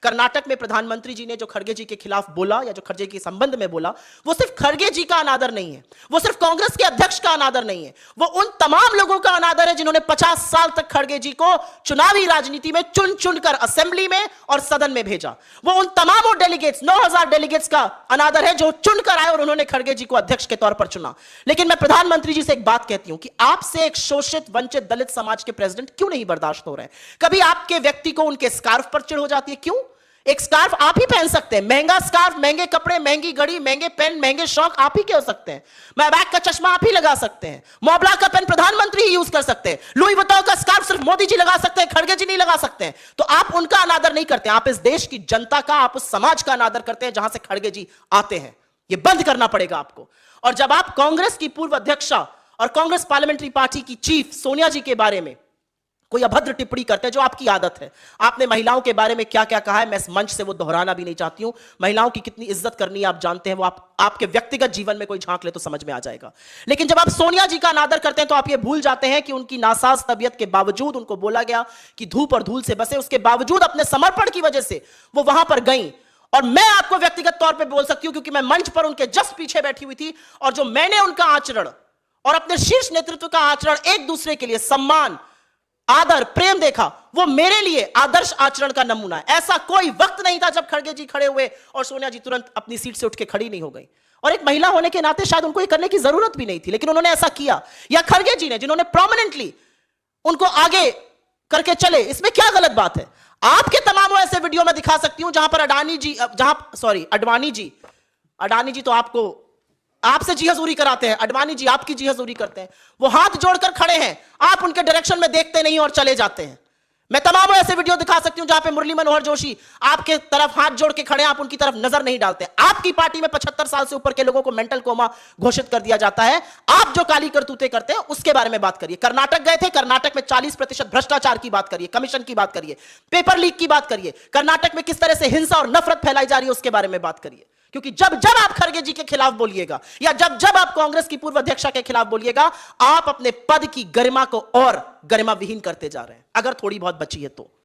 कर्नाटक में प्रधानमंत्री जी ने जो खड़गे जी के खिलाफ बोला या जो खड़गे के संबंध में बोला, वो सिर्फ खड़गे जी का अनादर नहीं है, वो सिर्फ कांग्रेस के अध्यक्ष का अनादर नहीं है, वो उन तमाम लोगों का अनादर है जिन्होंने 50 साल तक खड़गे जी को चुनावी राजनीति में चुन चुनकर असेंबली में और सदन में भेजा। वो उन तमाम डेलीगेट्स 9000 डेलीगेट्स का अनादर है जो चुनकर आए और उन्होंने खड़गे जी को अध्यक्ष के तौर पर चुना। लेकिन मैं प्रधानमंत्री जी से एक बात कहती हूं कि आपसे एक शोषित वंचित दलित समाज के प्रेसिडेंट क्यों नहीं बर्दाश्त हो रहे हैं? कभी आपके व्यक्ति को उनके स्कार्फ पर चिढ़ हो जाती है? क्यों? एक स्कार्फ आप ही पहन सकते हैं, महंगा स्कार्फ, महंगे कपड़े, महंगी घड़ी, महंगे पेन, महंगे शौक आप ही के हो सकते हैं। मैबैक का चश्मा आप ही लगा सकते हैं, मोबला का पेन प्रधानमंत्री ही यूज कर सकते हैं, लुई वुइटन का स्कार्फ सिर्फ मोदी जी लगा सकते हैं, खड़गे जी नहीं लगा सकते हैं। तो आप उनका अनादर नहीं करते, आप इस देश की जनता का, आप उस समाज का अनादर करते हैं जहां से खड़गे जी आते हैं। यह बंद करना पड़ेगा आपको। और जब आप कांग्रेस की पूर्व अध्यक्षा और कांग्रेस पार्लियामेंट्री पार्टी की चीफ सोनिया जी के बारे में कोई अभद्र टिप्पणी करते हैं, जो आपकी आदत है, आपने महिलाओं के बारे में क्या क्या कहा है, मैं इस मंच से वो दोहराना भी नहीं चाहती हूं। महिलाओं की कितनी इज्जत करनी है आप जानते हैं, वो आपके व्यक्तिगत जीवन में कोई झांक ले तो समझ में आ जाएगा। लेकिन जब आप सोनिया जी का अनादर करते हैं तो आप ये भूल जाते हैं कि उनकी नासाज तबीयत के बावजूद, उनको बोला गया कि धूप और धूल से बसे, उसके बावजूद अपने समर्पण की वजह से वो वहां पर गई। और मैं आपको व्यक्तिगत तौर पर बोल सकती हूं क्योंकि मैं मंच पर उनके जस्ट पीछे बैठी हुई थी, और जो मैंने उनका आचरण और अपने शीर्ष नेतृत्व का आचरण, एक दूसरे के लिए सम्मान, आदर, प्रेम देखा, वो मेरे लिए आदर्श आचरण का नमूना है। ऐसा कोई वक्त नहीं था जब खड़गे जी खड़े हुए और सोनिया जी तुरंत अपनी सीट से उठ के खड़ी नहीं हो गई। और एक महिला होने के नाते शायद उनको ये करने की जरूरत भी नहीं थी, लेकिन उन्होंने ऐसा किया। या खड़गे जी ने, जिन्होंने प्रोमिनेंटली उनको आगे करके चले, इसमें क्या गलत बात है? आपके तमाम ऐसे वीडियो में दिखा सकती हूं जहां पर अडानी जी तो आपसे जी हजूरी कराते हैं, अडवाणी जी आपकी जी हजूरी करते हैं, वो हाथ जोड़कर खड़े हैं, आप उनके डायरेक्शन में देखते नहीं और चले जाते हैं। मैं तमाम ऐसे वीडियो दिखा सकती हूं जहां पे मुरली मनोहर जोशी आपके तरफ हाथ जोड़ के खड़े हैं, आप उनकी तरफ नजर नहीं डालते। आपकी पार्टी में 75 साल से ऊपर के लोगों को मेंटल कोमा घोषित कर दिया जाता है। आप जो काली करतूतें करते हैं उसके बारे में बात करिए। कर्नाटक गए थे, कर्नाटक में 40% भ्रष्टाचार की बात करिए, कमीशन की बात करिए, पेपर लीक की बात करिए, कर्नाटक में किस तरह से हिंसा और नफरत फैलाई जा रही है उसके बारे में बात करिए। क्योंकि जब जब आप खड़गे जी के खिलाफ बोलिएगा या जब जब आप कांग्रेस की पूर्व अध्यक्षा के खिलाफ बोलिएगा, आप अपने पद की गरिमा को और गरिमा विहीन करते जा रहे हैं, अगर थोड़ी बहुत बची है तो।